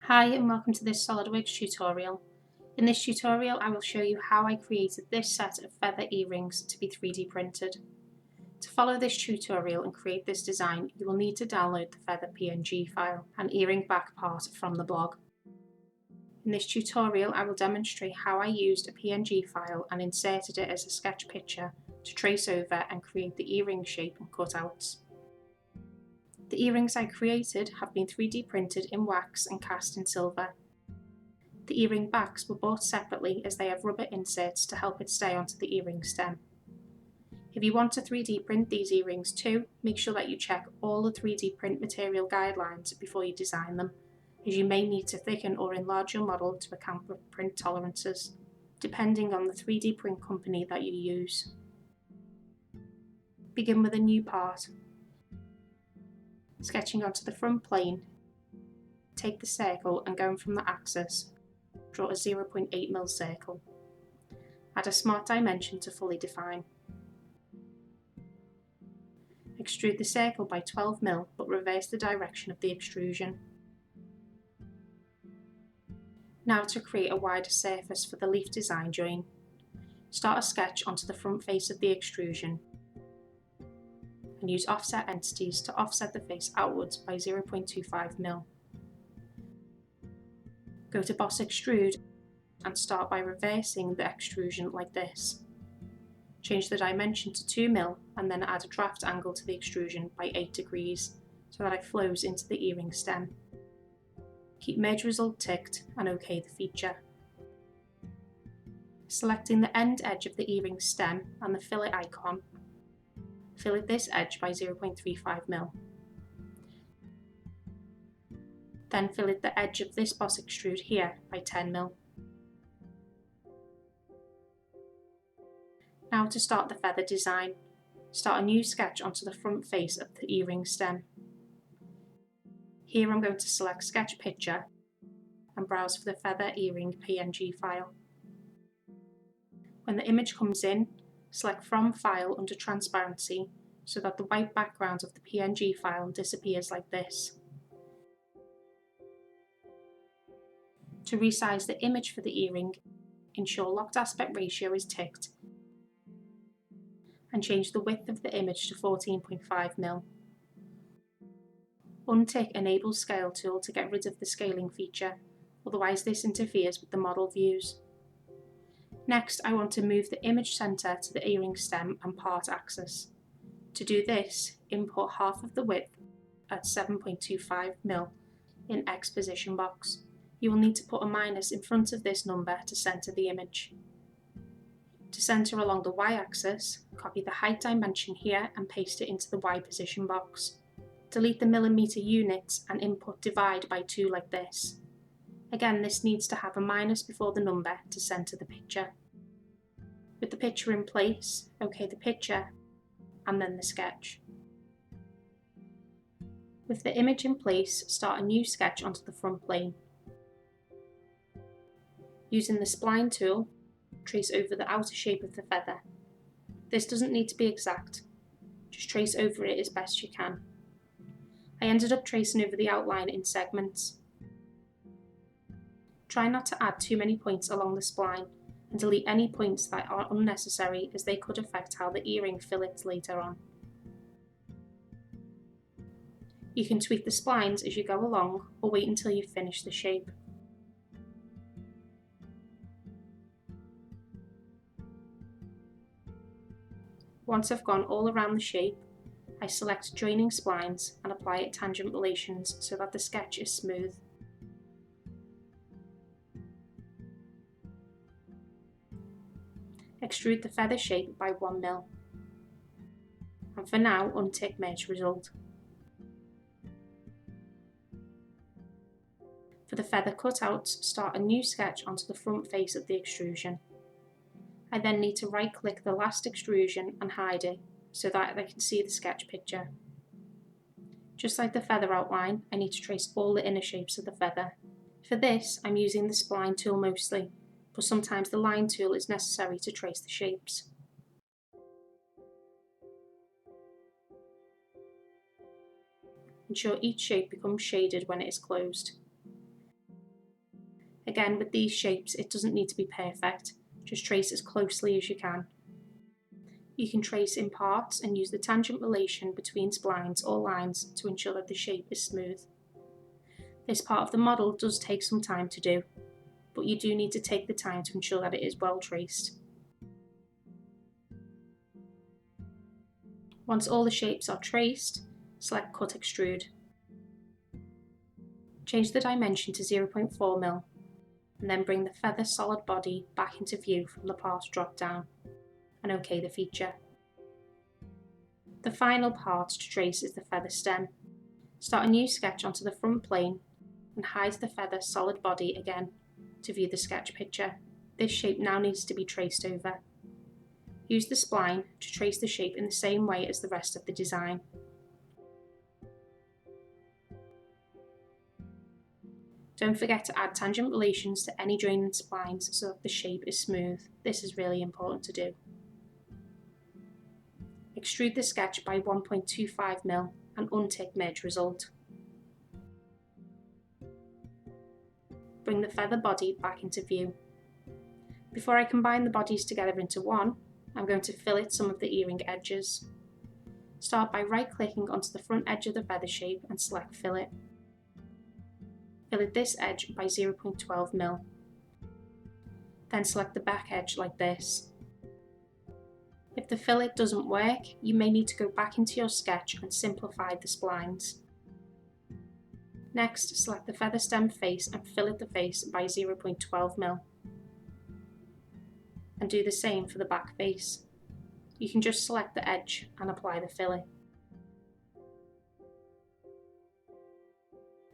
Hi and welcome to this Solidworks tutorial. In this tutorial I will show you how I created this set of feather earrings to be 3D printed. To follow this tutorial and create this design you will need to download the feather PNG file and earring back part from the blog. In this tutorial I will demonstrate how I used a PNG file and inserted it as a sketch picture to trace over and create the earring shape and cutouts. The earrings I created have been 3D printed in wax and cast in silver. The earring backs were bought separately as they have rubber inserts to help it stay onto the earring stem. If you want to 3D print these earrings too, make sure that you check all the 3D print material guidelines before you design them, as you may need to thicken or enlarge your model to account for print tolerances, depending on the 3D print company that you use. Begin with a new part. Sketching onto the front plane, take the circle and going from the axis, draw a 0.8mm circle. Add a smart dimension to fully define. Extrude the circle by 12mm but reverse the direction of the extrusion. Now to create a wider surface for the leaf design join. Start a sketch onto the front face of the extrusion and use offset entities to offset the face outwards by 0.25mm. Go to Boss Extrude and start by reversing the extrusion like this. Change the dimension to 2mm and then add a draft angle to the extrusion by 8 degrees so that it flows into the earring stem. Keep Merge Result ticked and OK the feature. Selecting the end edge of the earring stem and the fillet icon, fillet this edge by 0.35mm. Then fillet the edge of this Boss Extrude here by 10mm. Now to start the feather design. Start a new sketch onto the front face of the earring stem. Here I'm going to select Sketch Picture and browse for the feather earring PNG file. When the image comes in, select From File under Transparency so that the white background of the PNG file disappears like this. To resize the image for the earring, ensure Locked Aspect Ratio is ticked and change the width of the image to 14.5mm. Untick Enable Scale tool to get rid of the scaling feature, otherwise this interferes with the model views. Next, I want to move the image center to the earring stem and part axis. To do this, import half of the width at 7.25mm in X position box. You will need to put a minus in front of this number to center the image. To center along the y-axis, copy the height dimension here and paste it into the y position box. Delete the millimeter units and input divide by 2 like this. Again, this needs to have a minus before the number to center the picture. With the picture in place, OK the picture and then the sketch. With the image in place, start a new sketch onto the front plane. Using the spline tool, trace over the outer shape of the feather. This doesn't need to be exact, just trace over it as best you can. I ended up tracing over the outline in segments. Try not to add too many points along the spline and delete any points that are unnecessary as they could affect how the earring fillets later on. You can tweak the splines as you go along or wait until you finish the shape. Once I've gone all around the shape, I select Joining Splines and apply it tangent relations so that the sketch is smooth. Extrude the feather shape by 1mm. And for now, untick Merge Result. For the feather cutouts, start a new sketch onto the front face of the extrusion. I then need to right-click the last extrusion and hide it so that I can see the sketch picture. Just like the feather outline, I need to trace all the inner shapes of the feather. For this, I'm using the spline tool mostly, but sometimes the line tool is necessary to trace the shapes. Ensure each shape becomes shaded when it is closed. Again, with these shapes, it doesn't need to be perfect, just trace as closely as you can. You can trace in parts and use the tangent relation between splines or lines to ensure that the shape is smooth. This part of the model does take some time to do, but you do need to take the time to ensure that it is well traced. Once all the shapes are traced, select Cut Extrude. Change the dimension to 0.4 mm, and then bring the feather solid body back into view from the Part drop down, and OK the feature. The final part to trace is the feather stem. Start a new sketch onto the front plane and hide the feather solid body again to view the sketch picture. This shape now needs to be traced over. Use the spline to trace the shape in the same way as the rest of the design. Don't forget to add tangent relations to any draining splines so that the shape is smooth. This is really important to do. Extrude the sketch by 1.25 mm and untick Merge Result. Bring the feather body back into view. Before I combine the bodies together into one, I'm going to fillet some of the earring edges. Start by right-clicking onto the front edge of the feather shape and select Fillet. Fillet this edge by 0.12 mm. Then select the back edge like this. If the fillet doesn't work, you may need to go back into your sketch and simplify the splines. Next, select the feather stem face and fillet the face by 0.12 mm. And do the same for the back face. You can just select the edge and apply the fillet.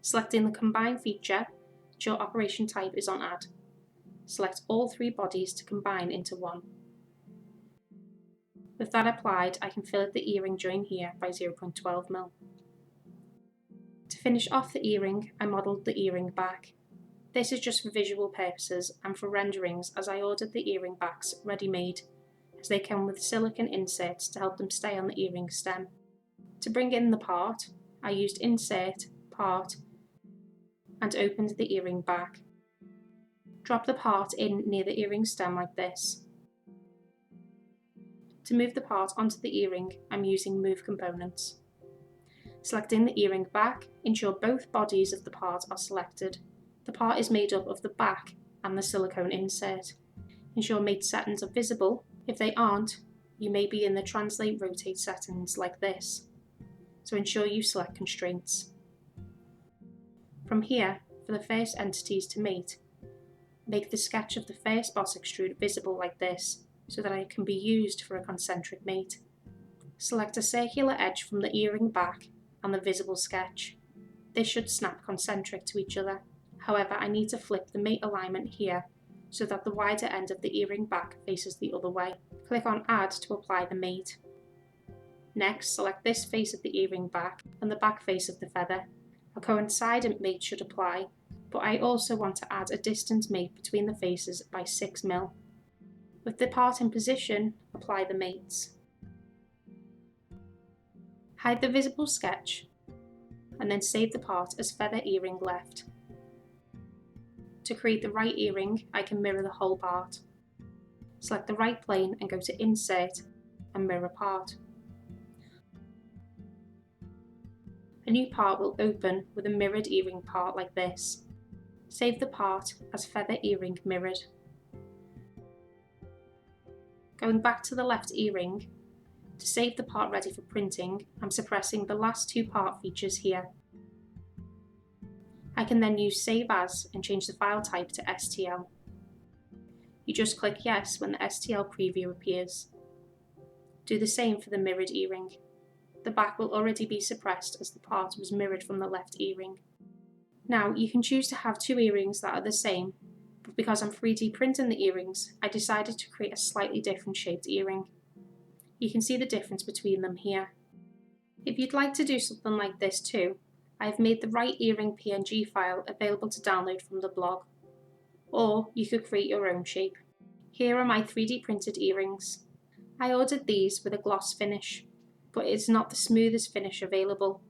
Selecting the Combine feature, your operation type is on Add. Select all three bodies to combine into one. With that applied, I can fillet the earring join here by 0.12 mm. To finish off the earring, I modelled the earring back. This is just for visual purposes and for renderings, as I ordered the earring backs ready-made, as they come with silicone inserts to help them stay on the earring stem. To bring in the part, I used Insert, Part, and opened the earring back. Drop the part in near the earring stem like this. To move the part onto the earring, I'm using Move Components. Selecting the earring back, ensure both bodies of the part are selected. The part is made up of the back and the silicone insert. Ensure mate settings are visible. If they aren't, you may be in the Translate Rotate settings like this. So ensure you select Constraints. From here, for the first entities to mate, make the sketch of the first boss extrude visible like this, so that it can be used for a concentric mate. Select a circular edge from the earring back and the visible sketch. This should snap concentric to each other. However, I need to flip the mate alignment here so that the wider end of the earring back faces the other way. Click on Add to apply the mate. Next, select this face of the earring back and the back face of the feather. A coincident mate should apply, but I also want to add a distance mate between the faces by 6 mm. With the part in position, apply the mates. Hide the visible sketch, and then save the part as feather earring left. To create the right earring, I can mirror the whole part. Select the right plane and go to Insert and Mirror Part. A new part will open with a mirrored earring part like this. Save the part as feather earring mirrored. Going back to the left earring, to save the part ready for printing, I'm suppressing the last two part features here. I can then use Save As and change the file type to STL. You just click Yes when the STL preview appears. Do the same for the mirrored earring. The back will already be suppressed as the part was mirrored from the left earring. Now you can choose to have two earrings that are the same, but because I'm 3D printing the earrings, I decided to create a slightly different shaped earring. You can see the difference between them here. If you'd like to do something like this too, I have made the right earring PNG file available to download from the blog. Or you could create your own shape. Here are my 3D printed earrings. I ordered these with a gloss finish, but it's not the smoothest finish available.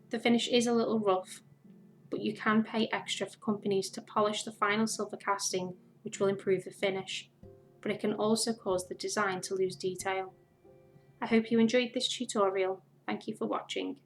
The finish is a little rough, but you can pay extra for companies to polish the final silver casting, which will improve the finish, but it can also cause the design to lose detail. I hope you enjoyed this tutorial. Thank you for watching.